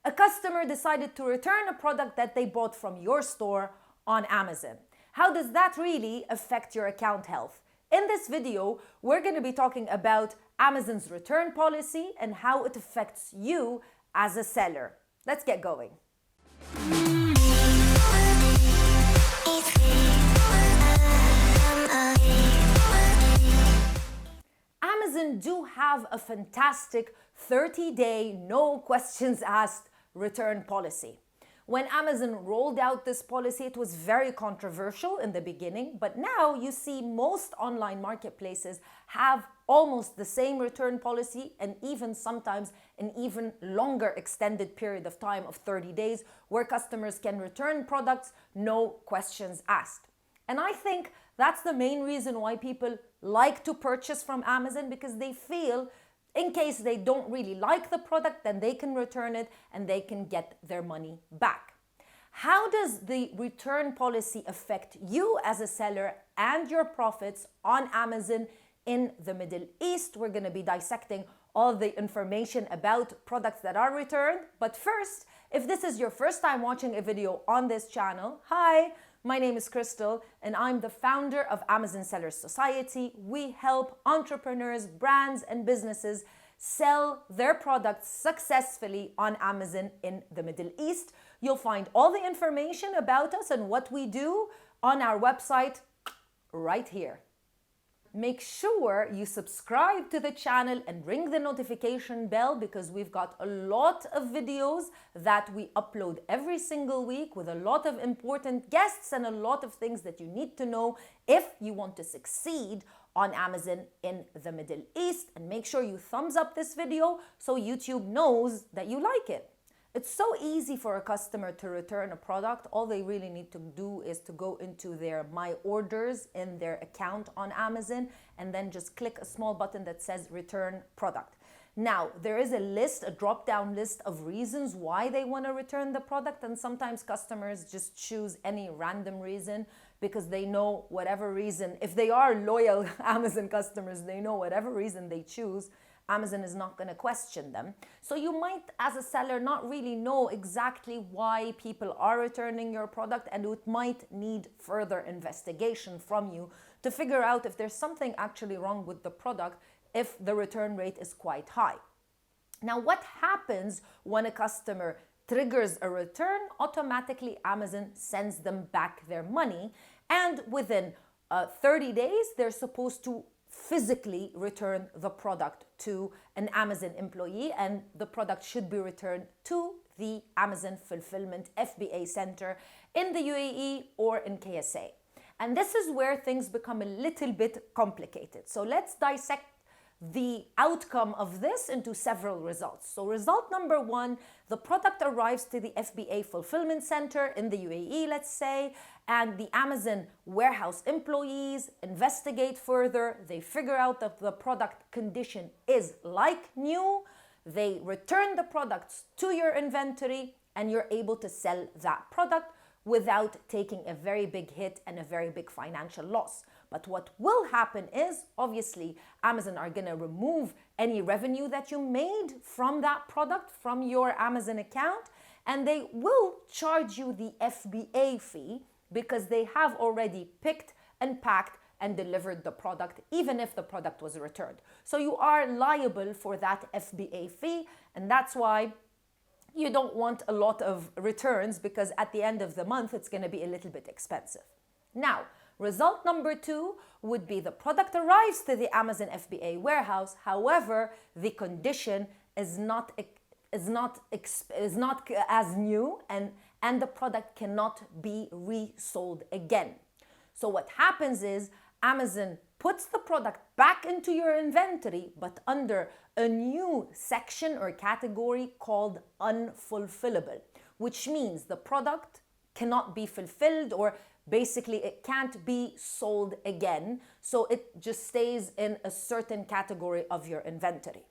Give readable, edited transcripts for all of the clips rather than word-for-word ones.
A customer decided to return a product that they bought from your store on Amazon. How does that really affect your account health? In this video, we're going to be talking about Amazon's return policy and how it affects you as a seller. Let's get going. Amazon do have a fantastic 30-day, no questions asked return policy. When Amazon rolled out this policy, it was very controversial in the beginning, but now you see most online marketplaces have almost the same return policy and even sometimes an even longer extended period of time of 30 days where customers can return products, no questions asked. And I think that's the main reason why people like to purchase from Amazon, because they feel in case they don't really like the product, then they can return it and they can get their money back. How does the return policy affect you as a seller and your profits on Amazon in the Middle East? We're going to be dissecting all the information about products that are returned. But first, if this is your first time watching a video on this channel, hi, my name is Crystal and I'm the founder of Amazon Sellers Society. We help entrepreneurs, brands, and businesses sell their products successfully on Amazon in the Middle East. You'll find all the information about us and what we do on our website right here. Make sure you subscribe to the channel and ring the notification bell, because we've got a lot of videos that we upload every single week with a lot of important guests and a lot of things that you need to know if you want to succeed on Amazon in the Middle East. And make sure you thumbs up this video so YouTube knows that you like it. It's so easy for a customer to return a product. All they really need to do is to go into their My Orders in their account on Amazon and then just click a small button that says Return Product. Now, there is a list, a drop-down list of reasons why they want to return the product, and sometimes customers just choose any random reason because they know whatever reason, if they are loyal Amazon customers, they know whatever reason they choose, Amazon is not going to question them. So you might, as a seller, not really know exactly why people are returning your product, and it might need further investigation from you to figure out if there's something actually wrong with the product, if the return rate is quite high. Now, what happens when a customer triggers a return? Automatically, Amazon sends them back their money, and within 30 days, they're supposed to physically return the product to an Amazon employee, and the product should be returned to the Amazon Fulfillment FBA Center in the UAE or in KSA. And this is where things become a little bit complicated. So let's dissect the outcome of this into several results. So result number one, the product arrives to the FBA Fulfillment Center in the UAE, let's say, and the Amazon warehouse employees investigate further. They figure out that the product condition is like new. They return the products to your inventory and you're able to sell that product without taking a very big hit and a very big financial loss. But what will happen is, obviously, Amazon are going to remove any revenue that you made from that product from your Amazon account, and they will charge you the FBA fee because they have already picked and packed and delivered the product, even if the product was returned. So you are liable for that FBA fee, and that's why you don't want a lot of returns, because at the end of the month, it's going to be a little bit expensive. Now, result number two would be the product arrives to the Amazon FBA warehouse. However, the condition is not as new, and the product cannot be resold again. So what happens is Amazon puts the product back into your inventory, but under a new section or category called unfulfillable, which means the product cannot be fulfilled, or basically it can't be sold again. So it just stays in a certain category of your inventory.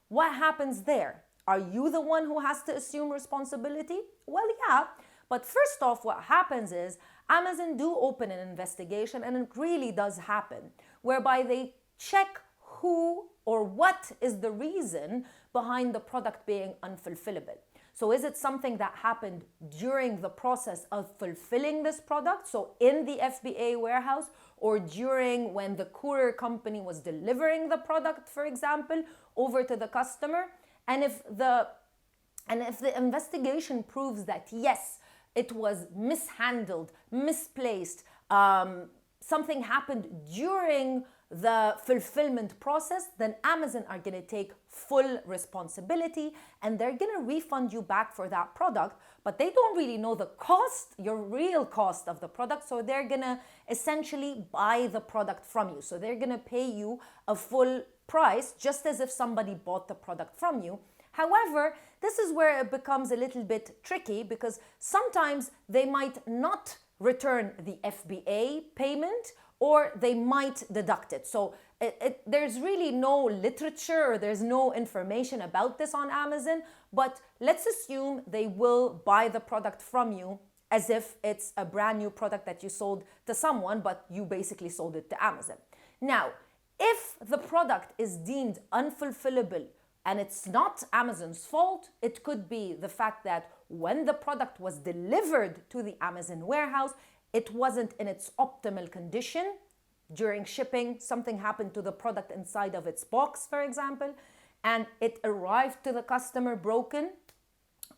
What happens there? Are you the one who has to assume responsibility? Well, yeah. But first off, what happens is Amazon do open an investigation, and it really does happen, whereby they check who or what is the reason behind the product being unfulfillable. So is it something that happened during the process of fulfilling this product, so in the FBA warehouse, or during when the courier company was delivering the product, for example, over to the customer? And if the investigation proves that yes, it was mishandled, misplaced, something happened during the fulfillment process, then Amazon are going to take full responsibility and they're going to refund you back for that product, but they don't really know the cost, your real cost of the product, so they're going to essentially buy the product from you. So they're going to pay you a full price just as if somebody bought the product from you. However, this is where it becomes a little bit tricky because sometimes they might not return the FBA payment or they might deduct it. So there's really no literature or there's no information about this on Amazon, but let's assume they will buy the product from you as if it's a brand new product that you sold to someone, but you basically sold it to Amazon. Now, if the product is deemed unfulfillable and it's not Amazon's fault, it could be the fact that when the product was delivered to the Amazon warehouse, it wasn't in its optimal condition. During shipping, something happened to the product inside of its box, for example, and it arrived to the customer broken.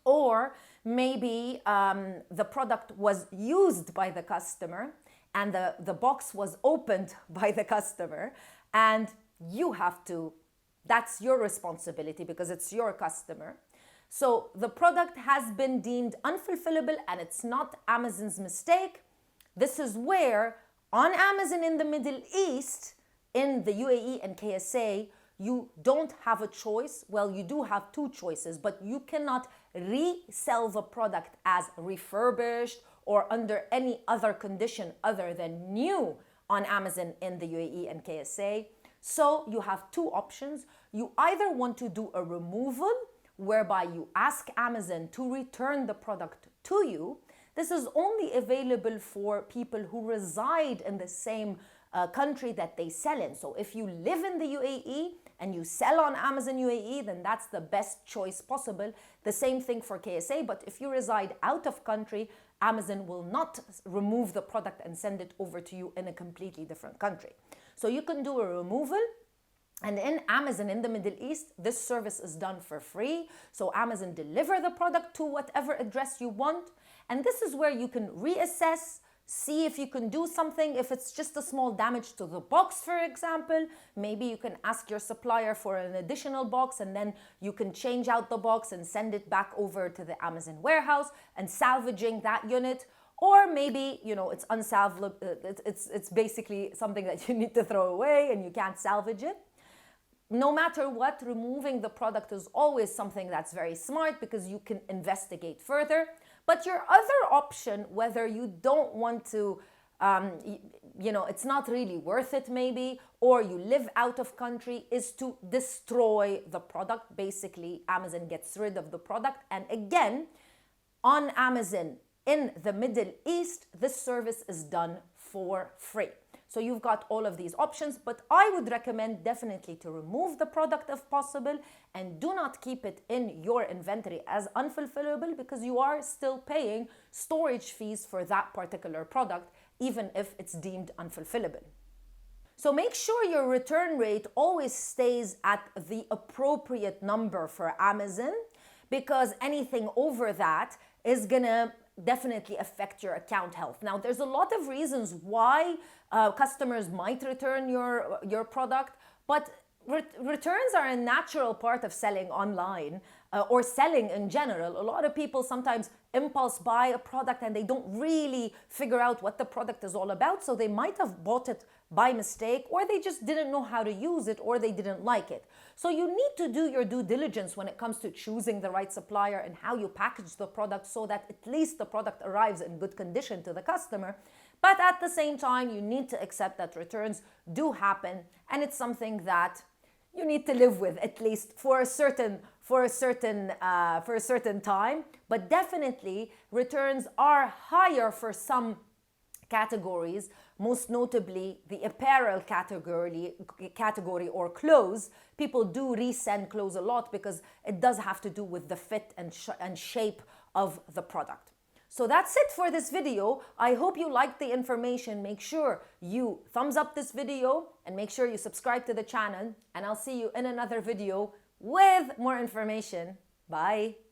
Or maybe the product was used by the customer and the box was opened by the customer, and you have to, that's your responsibility because it's your customer. So the product has been deemed unfulfillable and it's not Amazon's mistake. This is where on Amazon in the Middle East, in the UAE and KSA, you don't have a choice. Well, you do have two choices, but you cannot resell the product as refurbished or under any other condition other than new on Amazon in the UAE and KSA. So you have two options. You either want to do a removal, whereby you ask Amazon to return the product to you. This is only available for people who reside in the same country that they sell in. So if you live in the UAE and you sell on Amazon UAE, then that's the best choice possible. The same thing for KSA, but if you reside out of country, Amazon will not remove the product and send it over to you in a completely different country. So you can do a removal. And in Amazon in the Middle East, this service is done for free. So Amazon deliver the product to whatever address you want. And this is where you can reassess, see if you can do something. If it's just a small damage to the box, for example, maybe you can ask your supplier for an additional box and then you can change out the box and send it back over to the Amazon warehouse and salvaging that unit. Or maybe, it's unsalvageable. It's basically something that you need to throw away and you can't salvage it. No matter what, removing the product is always something that's very smart because you can investigate further. But your other option, whether you don't want to, it's not really worth it maybe, or you live out of country, is to destroy the product. Basically, Amazon gets rid of the product. And again, on Amazon in the Middle East, this service is done for free. So you've got all of these options, but I would recommend definitely to remove the product if possible and do not keep it in your inventory as unfulfillable because you are still paying storage fees for that particular product, even if it's deemed unfulfillable. So make sure your return rate always stays at the appropriate number for Amazon, because anything over that is gonna definitely affect your account health. Now, there's a lot of reasons why customers might return your product, but returns are a natural part of selling online or selling in general. A lot of people sometimes impulse buy a product and they don't really figure out what the product is all about. So they might have bought it by mistake, or they just didn't know how to use it, or they didn't like it. So you need to do your due diligence when it comes to choosing the right supplier and how you package the product so that at least the product arrives in good condition to the customer. But at the same time, you need to accept that returns do happen, and it's something that you need to live with, at least for a certain time. But definitely, returns are higher for some categories, most notably the apparel category or clothes. People do resend clothes a lot because it does have to do with the fit and shape of the product. So that's it for this video. I hope you liked the information. Make sure you thumbs up this video and make sure you subscribe to the channel, and I'll see you in another video with more information. Bye.